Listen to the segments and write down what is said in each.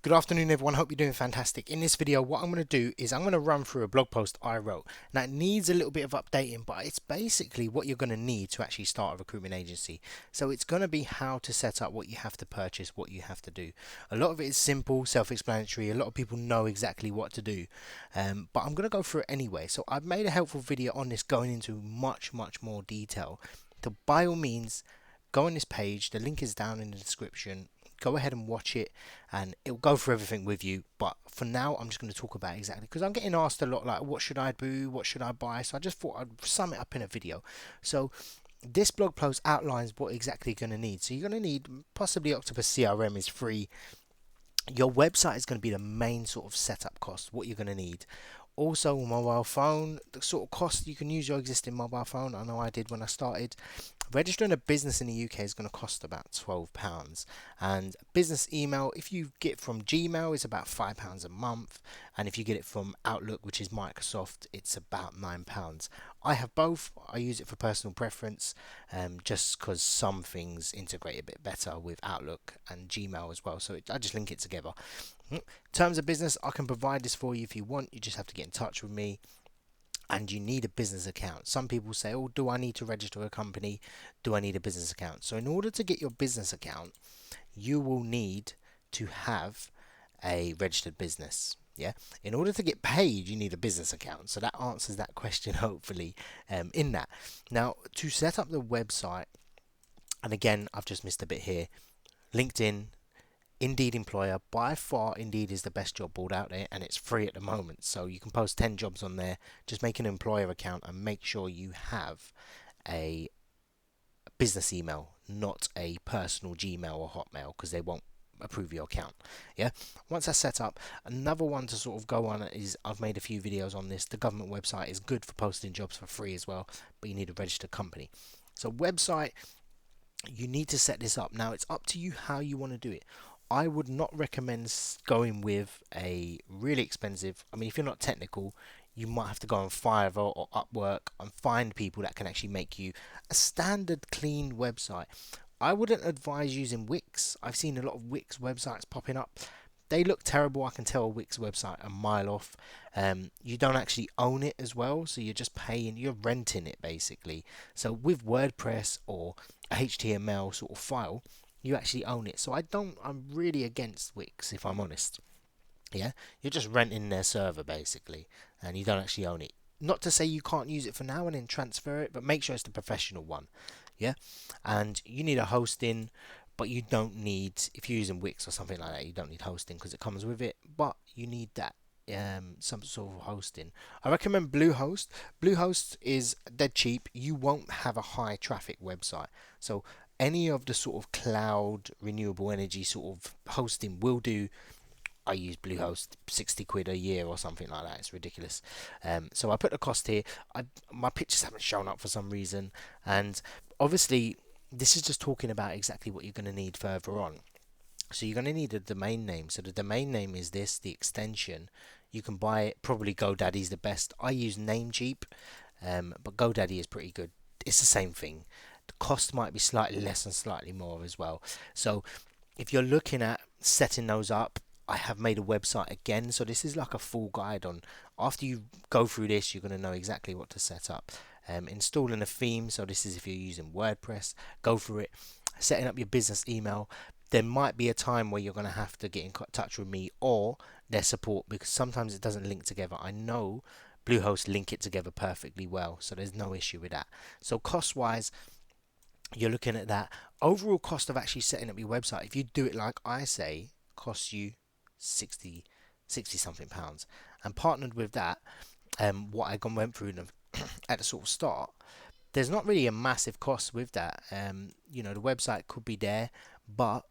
Good afternoon, everyone. Hope you're doing fantastic. In this video, what I'm going to do is I'm going to run through a blog post I wrote. Now, it needs a little bit of updating, but it's basically what you're going to need to actually start a recruitment agency. So it's going to be how to set up, what you have to purchase, what you have to do. A lot of it is simple, self-explanatory. A lot of people know exactly what to do, but I'm going to go through it anyway. So I've made a helpful video on this going into much more detail. So by all means, go on this page. The link is down in the description. Go ahead and watch it, and it'll go through everything with you. But for now, I'm just going to talk about exactly, because I'm getting asked a lot, like, what should I do, what should I buy? So I just thought I'd sum it up in a video. So this blog post outlines what exactly you're going to need. So you're going to need, possibly Octopus CRM is free. Your website is going to be the main sort of setup cost, what you're going to need. Also, mobile phone, the sort of cost, you can use your existing mobile phone. I know I did when I started. Registering a business in the UK is going to cost about £12, and business email, if you get from Gmail, is about £5 a month, and if you get it from Outlook, which is Microsoft, it's about £9. I have both. I use it for personal preference, just because some things integrate a bit better with Outlook and Gmail as well, so I just link it together. In terms of business, I can provide this for you if you want. You just have to get in touch with me, and you need a business account. Some people say, oh, do I need to register a company? Do I need a business account? So in order to get your business account, you will need to have a registered business. Yeah. In order to get paid, you need a business account. So that answers that question, hopefully, in that. Now, to set up the website, and again, I've just missed a bit here. LinkedIn, Indeed Employer, by far Indeed is the best job board out there, and it's free at the moment, so you can post 10 jobs on there. Just make an employer account and make sure you have a business email, not a personal Gmail or Hotmail, because they won't approve your account. Yeah, once that's set up, another one to sort of go on is, I've made a few videos on this. The government website is good for posting jobs for free as well, but you need a registered company. So website, you need to set this up. Now it's up to you how you want to do it. I would not recommend going with a really expensive. I mean, if you're not technical, you might have to go on Fiverr or Upwork and find people that can actually make you a standard clean website. I wouldn't advise using Wix. I've seen a lot of Wix websites popping up. They look terrible. I can tell a Wix website a mile off. You don't actually own it as well, so you're just paying, you're renting it basically. So with WordPress or a HTML sort of file, you actually own it. So I'm really against Wix, if I'm honest. Yeah, you're just renting their server basically, and you don't actually own it. Not to say you can't use it for now and then transfer it, but make sure it's the professional one. Yeah, and you need a hosting, but you don't need, if you're using Wix or something like that, you don't need hosting because it comes with it. But you need that some sort of hosting. I recommend Bluehost. Bluehost is dead cheap. You won't have a high traffic website, so any of the sort of cloud renewable energy sort of hosting will do. I use Bluehost, 60 quid a year or something like that. It's ridiculous. So I put the cost here. My pictures haven't shown up for some reason, and obviously this is just talking about exactly what you're going to need further on. So you're going to need a domain name. So the domain name is this, the extension. You can buy it. Probably GoDaddy's the best. I use Namecheap, but GoDaddy is pretty good. It's the same thing. The cost might be slightly less and slightly more as well. So if you're looking at setting those up, I have made a website again, so this is like a full guide on. After you go through this, you're going to know exactly what to set up. Installing a theme, so this is if you're using WordPress, go through it. Setting up your business email. There might be a time where you're going to have to get in touch with me or their support, because sometimes it doesn't link together. I know Bluehost link it together perfectly well, so there's no issue with that. So cost wise, you're looking at that overall cost of actually setting up your website. If you do it like I say, costs you 60 something pounds. And partnered with that, what I went through at the sort of start, there's not really a massive cost with that. The website could be there, but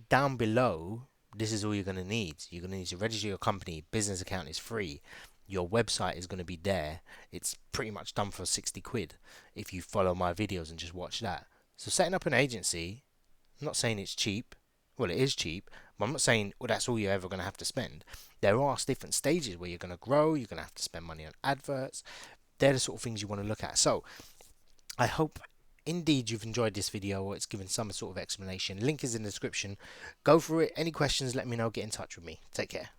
down below, this is all you're going to need. You're going to need to register your company. Business account is free. Your website is going to be there. It's pretty much done for 60 quid if you follow my videos and just watch that. So setting up an agency, I'm not saying it's cheap. Well, it is cheap, but I'm not saying, well, that's all you're ever going to have to spend. There are different stages where you're going to grow. You're going to have to spend money on adverts. They're the sort of things you want to look at. So I hope indeed you've enjoyed this video or it's given some sort of explanation, link is in the description. Go for it. Any questions, let me know. Get in touch with me. Take care.